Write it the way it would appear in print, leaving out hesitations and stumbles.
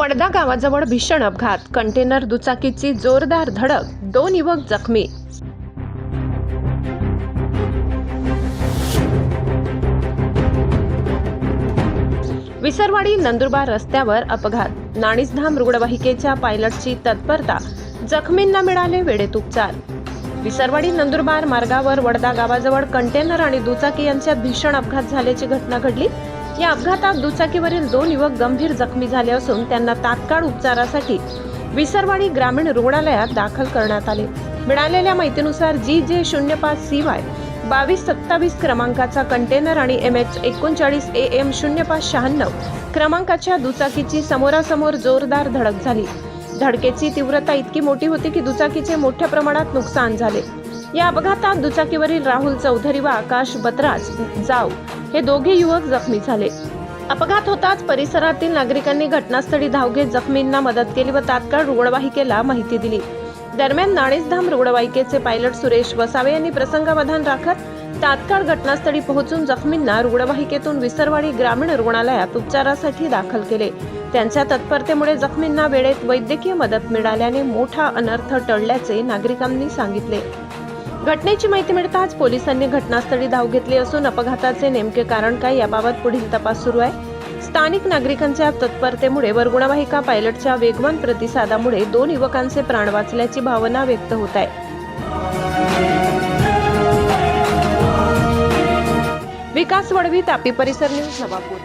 वडदा गावाजवळ भीषण अपघात, कंटेनर दुचाकीची जोरदार धडक, 2 युवक जखमी. विसरवाडी नंदुरबार रस्त्यावर अपघात, नाणीसधाम रुग्णवाहिकेच्या पायलटची तत्परता, जखमींना मिळाले वेळेत उपचार. विसरवाडी नंदुरबार मार्गावर वडदा गावाजवळ कंटेनर आणि दुचाकी यांच्यात भीषण अपघात झाल्याची घटना घडली. या अपघातात दुचाकीवरील 2 युवक गंभीर जखमी झाले असून त्यांना तात्काळ उपचारासाठी विसरवाडी ग्रामीण रुग्णालयात दाखल करण्यात आले. मिळालेल्या माहितीनुसार GJ05CY 2227 क्रमांकाचा कंटेनर आणि MH39 AM 0596 क्रमांकाच्या दुचाकीची समोरासमोर जोरदार धडक झाली. धडकेची तीव्रता इतकी मोठी होती की दुचाकीचे मोठ्या प्रमाणात नुकसान झाले. या अपघातात दुचाकीवरील राहुल चौधरी व आकाश बतराज जाव हे दोघे युवक जखमी झाले. अपघात होताच परिसरातील नागरिकांनी घटनास्थळी धाव घेत जखमींना मदत केली व तात्काळ रुग्णवाहिकेला माहिती दिली. दरम्यान नाणीसधाम रुग्णवाहिकेचे पायलट सुरेश वसावे यांनी प्रसंगावधान राखत तात्काळ घटनास्थळी पोहोचून जखमींना रुग्णवाहिकेतून विसरवाडी ग्रामीण रुग्णालयात उपचारासाठी दाखल केले. त्यांच्या तत्परतेमुळे जखमींना वेळेत वैद्यकीय मदत मिळाल्याने मोठा अनर्थ टळल्याचे नागरिकांनी सांगितले. घटनेची माहिती मिळताच पोलिसांनी घटनास्थळी धाव घेतली असून अपघाताचे नेमके कारण काय याबाबत पुढील तपास सुरू आहे. स्थानिक नागरिकांच्या तत्परतेमुळे व रुग्णवाहिका पायलटच्या वेगवान प्रतिसादामुळे 2 युवकांचे प्राण वाचल्याची भावना व्यक्त होत आहे. विकास वडवी, तापी परिसर न्यूज, नवापूर.